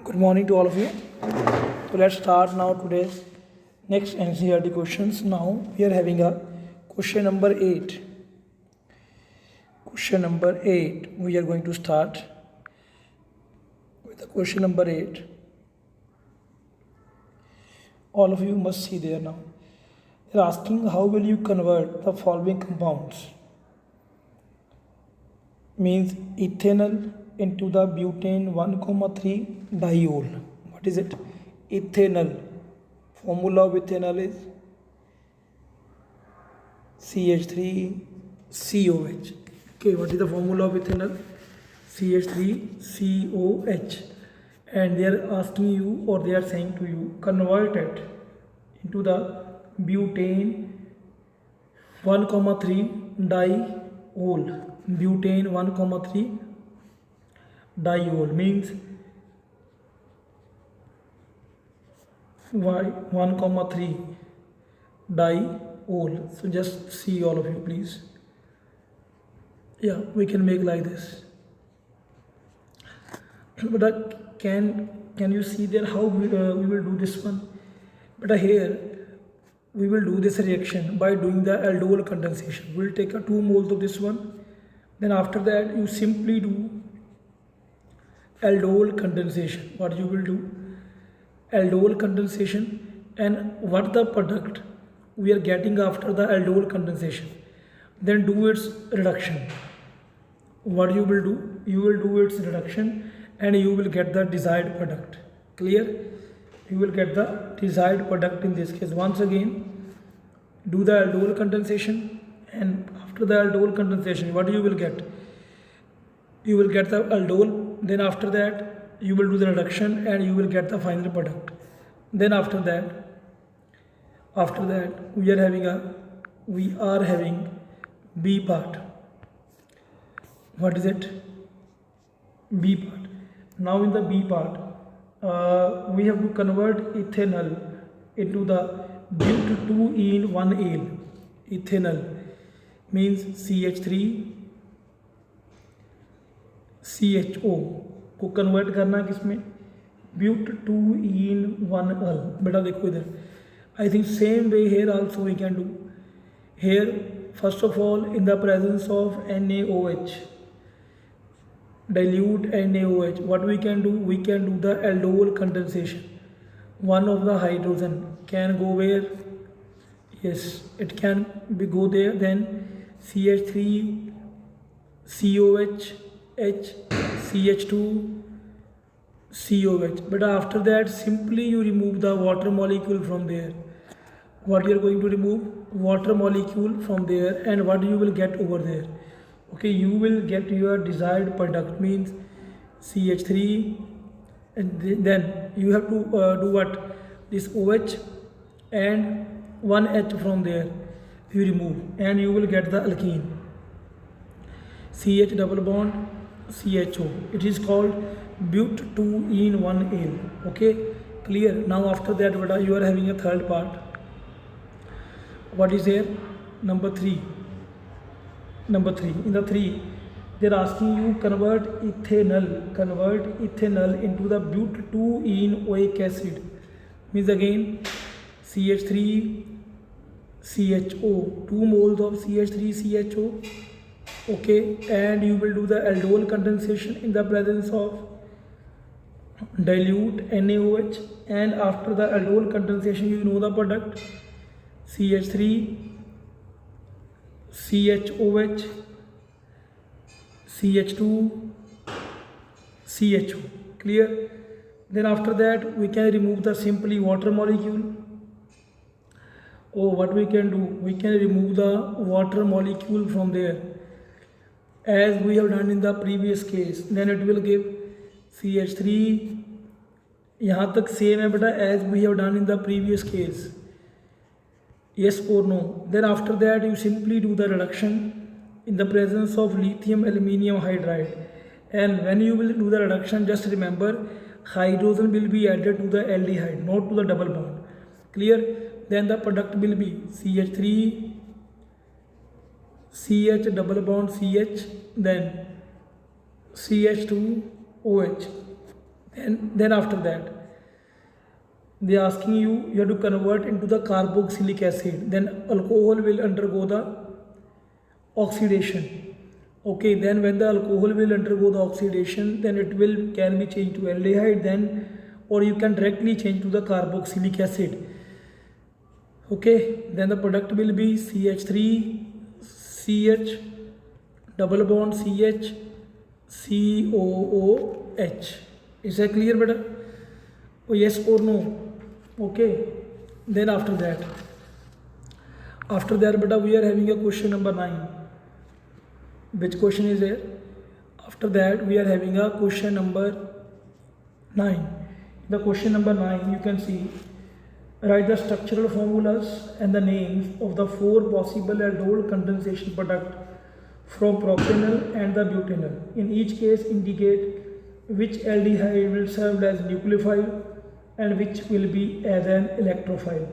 Good morning to all of you. So let's start now today's next NCERT questions. Now we are having a question number 8. Question number 8. We are going to start with the question number 8. All of you must see there now. They are asking how will you convert the following compounds? Means ethanol into the butane 1,3 diol. What is it? Ethanol. Formula of ethanol is CH3COH. Okay, what is the formula of ethanol? CH3COH. And they are asking you, or they are saying to you, convert it into the butane 1,3 diol. Butane 1,3 diol means 1,3 diol. So just see all of you please. Yeah, we can make like this. But can you see there how we will do this one? But here we will do this reaction by doing the aldol condensation. We'll take a 2 moles of this one. Then after that you simply do aldol condensation. What you will do? Aldol condensation, and what the product we are getting after the aldol condensation, then do its reduction. What you will do? You will do its reduction and you will get the desired product. Clear? You will get the desired product in this case. Once again, do the aldol condensation, and after the aldol condensation, what you will get? You will get the aldol. Then after that you will do the reduction and you will get the final product. Then after that we are having B part. What is it? B part. Now in the B part we have to convert ethanol into the but2-ene-1-ale. Ethanol means CH3CHO को convert करना किसमें? but2-ene-1-al. बेटा देखो इधर, I think same way here also we can do. Here first of all, in the presence of NaOH, dilute NaOH, what we can do? We can do the aldol condensation. One of the hydrogen can go where? Yes, it can go there. Then CH3COH, CH2COH. But after that simply you remove the water molecule from there. What you are going to remove? Water molecule from there, and what you will get over there? Okay, you will get your desired product, means CH3, and then you have to do what? This OH and 1H from there you remove, and you will get the alkene CH double bond CHO. It is called but2-ene-1-ale. Okay, clear? Now after that you are having a third part. What is there? Number 3. In the 3 they are asking you convert ethanol into the but2-ene-oic acid. Means again CH3CHO, 2 moles of CH3CHO. Okay, and you will do the aldol condensation in the presence of dilute NaOH, and after the aldol condensation you know the product CH3CHOH, CH2CHO. Clear? Then after that we can remove the simply water molecule. What we can do? We can remove the water molecule from there, as we have done in the previous case. Then it will give CH3. यहाँ तक same है बेटा, as we have done in the previous case. Yes or no? Then after that you simply do the reduction in the presence of lithium aluminium hydride, and when you will do the reduction, just remember hydrogen will be added to the aldehyde, not to the double bond. Clear? Then the product will be CH3 CH double bond CH, then CH2OH, and then after that they are asking you, you have to convert into the carboxylic acid, then alcohol will undergo the oxidation. Okay, then when the alcohol will undergo the oxidation, then it will can be changed to aldehyde, then or you can directly change to the carboxylic acid. Okay, then the product will be CH3 CH double bond CH COOH. Is that clear beta? Oh, yes or no? Okay, then after that beta we are having a question number 9. Which question is there? After that we are having a question number 9. The question number 9, you can see, write the structural formulas and the names of the 4 possible aldol condensation product from propanol and the butanol. In each case indicate which aldehyde will serve as nucleophile and which will be as an electrophile.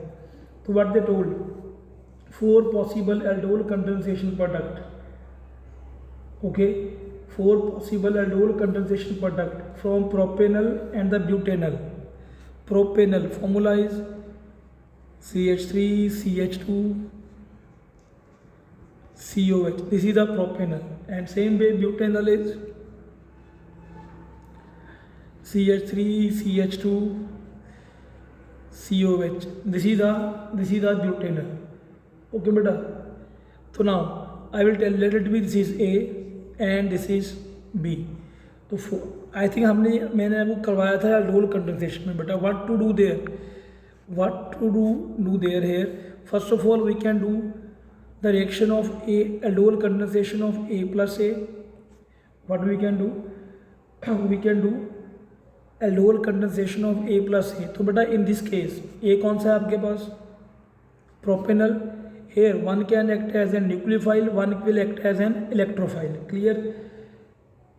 So what they told, 4 possible aldol condensation product. Okay, 4 possible aldol condensation product from propanol and the butanol. Propanol formula is CH3 CH2 COH. This is the propanol, and same way butanol is CH3 CH2 COH. This is the butanol. Okay beta. So now I will tell, let it be this is A and this is B. तो I think मैंने वो करवाया था aldol condensation में बेटा. What to do there here, first of all we can do the reaction of a aldol condensation of A plus A. What we can do aldol condensation of A plus A. तो बेटा in this case A कौन सा है आपके पास? Propanal. Here one can act as a nucleophile, one will act as an electrophile. Clear?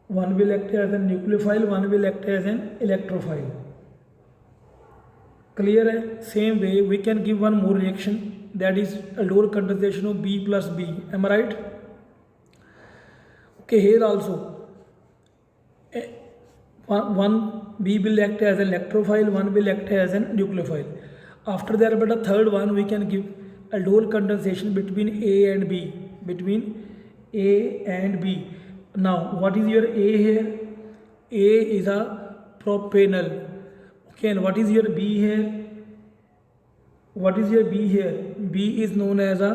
One will act as a nucleophile, one will act as an electrophile. Clear है? Same way we can give one more reaction, that is aldol condensation of B plus B. Am I right? Okay, here also one B will act as an electrophile, one will act as an nucleophile. After that, but a third one we can give aldol condensation between A and B. Now what is your A here? A is a propanol. Okay, and what is your B here? B is known as a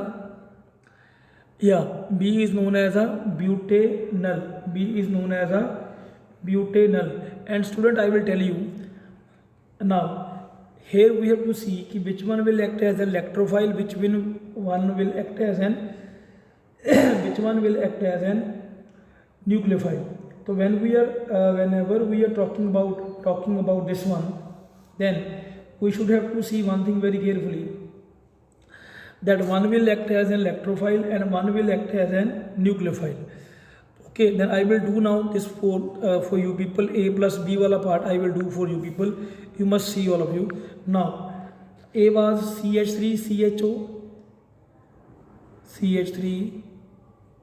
butanol. And student, I will tell you now, here we have to see कि which one will act as an electrophile, which one will act as an nucleophile. So whenever we are talking about this one, then we should have to see one thing very carefully, that one will act as an electrophile and one will act as an nucleophile. Okay, then I will do now this for you people. A plus B wala part I will do for you people. You must see, all of you. Now A was CH3 CHO, CH3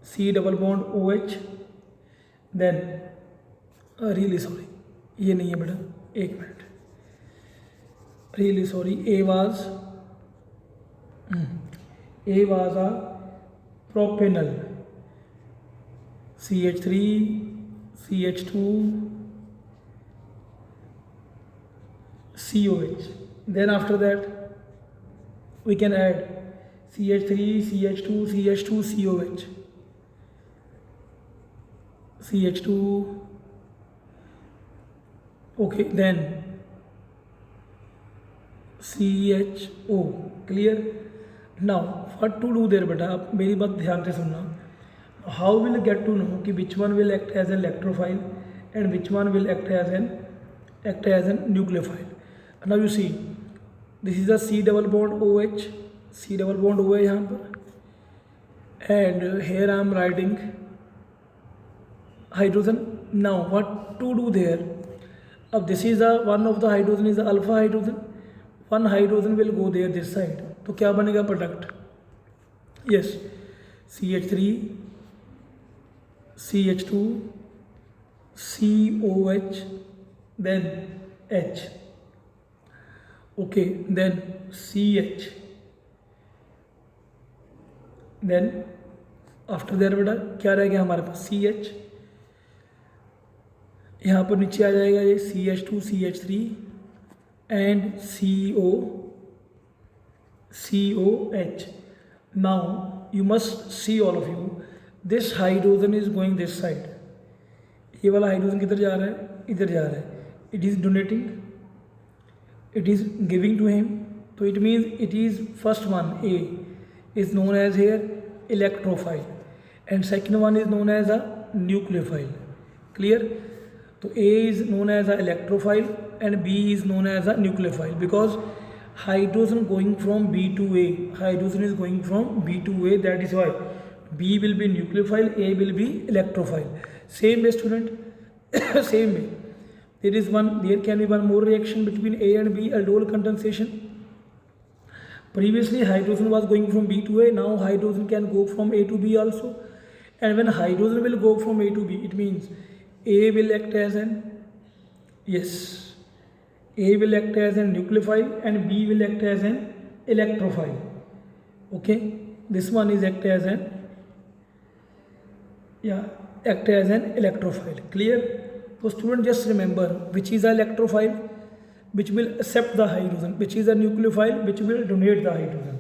C double bond OH. Then really sorry, ये नहीं है बेटा, एक minute, really sorry. A was a propanol, CH3 CH2 COH. Then after that we can add CH3 CH2 COH, CH2. Okay, then CHO. Clear? Now what to do there beta, आप मेरी बात ध्यान से सुनना. How will get to know कि which one will act as an electrophile and which one will act as an nucleophile? Now you see, this is a C double bond OH, यहाँ पर, and here I am writing hydrogen. Now what to do there? अब this is one of the hydrogen is the alpha hydrogen. One hydrogen will go there this side. तो क्या बनेगा product? Yes, CH3 CH2 COH then H, okay, then CH, then after that बेटा क्या रह गया हमारे पास CH, यहाँ पर नीचे आ जाएगा ये CH2 CH3 and COH. Now you must see all of you, this hydrogen is going this side. ये वाला हाइड्रोजन किधर जा रहा है, इधर जा रहा है. It is donating, it is giving to him. तो it means it is first one A is known as here electrophile and second one is known as a nucleophile. Clear? So A is known as a electrophile and B is known as a nucleophile because hydrogen going from B to A, hydrogen is going from B to A, that is why B will be nucleophile, A will be electrophile. Same way student, same way. There can be one more reaction between A and B, aldol condensation. Previously hydrogen was going from B to A, now hydrogen can go from A to B also. And when hydrogen will go from A to B, it means A will act as an, yes, A will act as a nucleophile and B will act as an electrophile. Okay, this one is act as an electrophile. Clear? So student, just remember which is an electrophile, which will accept the hydrogen, which is a nucleophile, which will donate the hydrogen.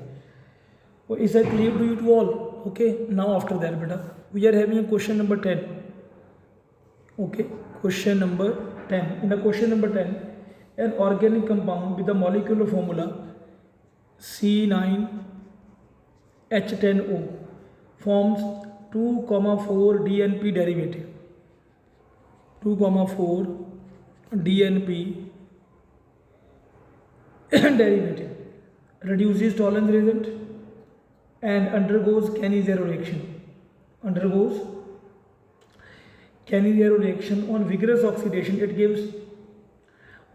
So is that clear to you to all? Okay, now after that beta we are having a question number 10. Okay, question number 10. In the question number 10, an organic compound with the molecular formula C9H10O forms 2,4 DNP derivative. 2,4 DNP derivative reduces Tollens reagent and undergoes Cannizzaro reaction. Undergoes Cannizzaro reaction. On vigorous oxidation, it gives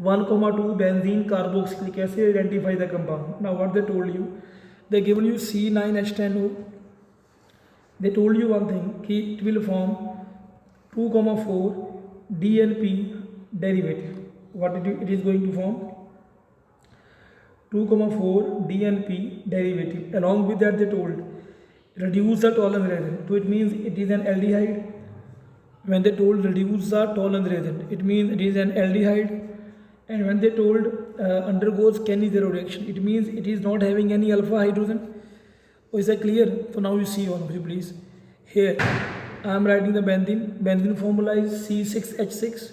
1,2 benzene carboxylic acid. Identify the compound. Now what they told you? They given you C9H10O. They told you one thing, कि it will form 2,4 DNP derivative. What it is going to form? 2,4 DNP derivative. Along with that they told reduce the Tollens reagent. So it means it is an aldehyde. When they told reduce the Tollens reagent, it means it is an aldehyde. And when they told undergoes Cannizzaro reaction, it means it is not having any alpha hydrogen. Oh, is that clear? So now you see on, please. Here I am writing the benzene. Benzene formula is C6H6.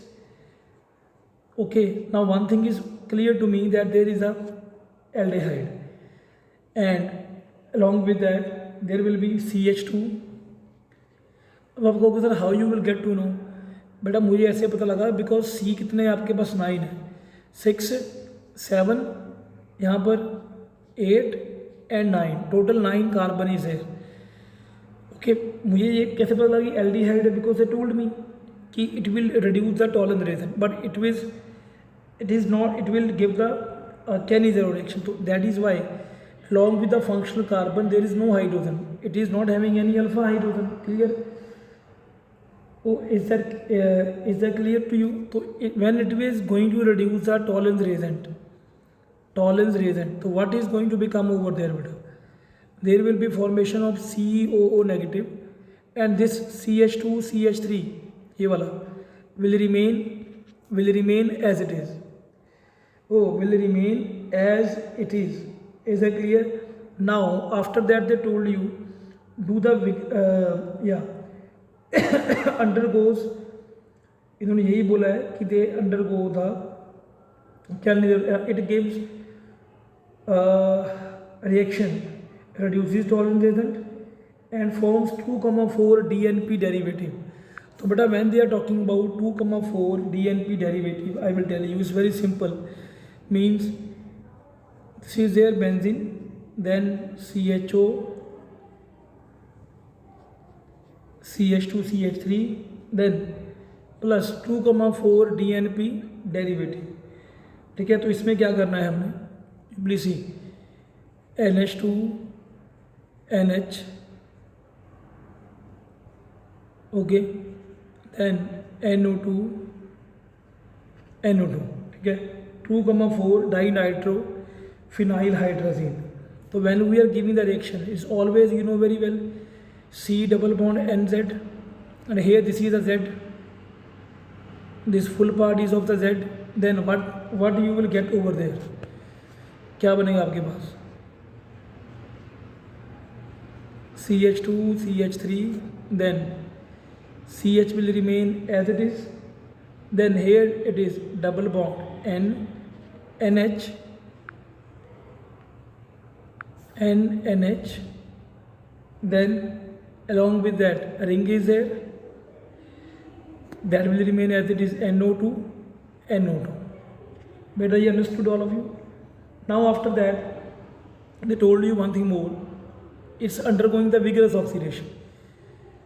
Okay, now one thing is clear to me, that there is a aldehyde and along with that there will be CH2. अब आप कहोगे sir how you will get to know. बेटा मुझे ऐसे पता लगा because C कितने आपके पास 9 है, 6 7 यहाँ पर 8 एंड 9, टोटल 9 कार्बन इज है. ओके, मुझे ये कैसे पता लगा कि एल्डिहाइड है? बिकॉज दे टोल्ड मी कि it will reduce the tolerance reason, but it is not, it will give the Cannizzaro reaction. So that is why along with the functional carbon there is no hydrogen. It is not having any alpha hydrogen. Clear? Oh, is that clear to you? So when it is going to reduce the Tollens reagent, so what is going to become over there beta? There will be formation of COO negative and this CH2 CH3 ये वाला will remain as it is. Will remain as it is. Is that clear? Now after that they told you do the undergoes, इन्होंने यही बोला है कि they undergo the it gives reaction, reduces Tollens reagent and forms 2,4 DNP derivative. So beta when they are talking about 2,4 DNP derivative, I will tell you it's very simple. Means this is their benzene, then CHO, CH2 CH3, then plus 2,4 DNP derivative. ठीक है, तो इसमें क्या करना है हमने? Please see NH2 NH, okay, then NO2 NO2, ठीक है. 2,4 डाइनाइट्रो फिनाइल हाइड्रोजीन. तो when we are giving the reaction, it's always, you know very well, C double bond NZ, and here this is a Z, this full part is of the Z. Then what you will get over there, क्या बनेगा आपके पास? CH2 CH3, then CH will remain as it is. Then here it is double bond NH, then along with that a ring is there, that will remain as it is NO2. Better you understood, all of you? Now after that they told you one thing more, it's undergoing the vigorous oxidation.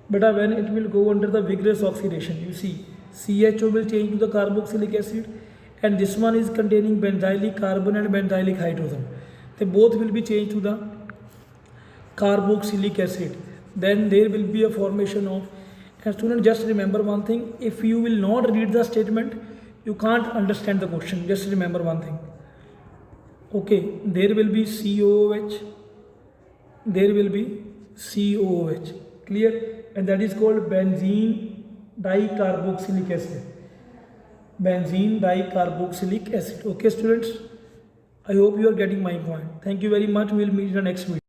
But when it will go under the vigorous oxidation, you see CHO will change to the carboxylic acid, and this one is containing benzylic carbon and benzylic hydrogen. They both will be changed to the carboxylic acid. Then there will be a formation of, and student, just remember one thing, if you will not read the statement, you can't understand the question. Just remember one thing. Okay, there will be COOH, there will be COOH, clear? And that is called benzene dicarboxylic acid. Benzene dicarboxylic acid. Okay students, I hope you are getting my point. Thank you very much. We will meet in the next video.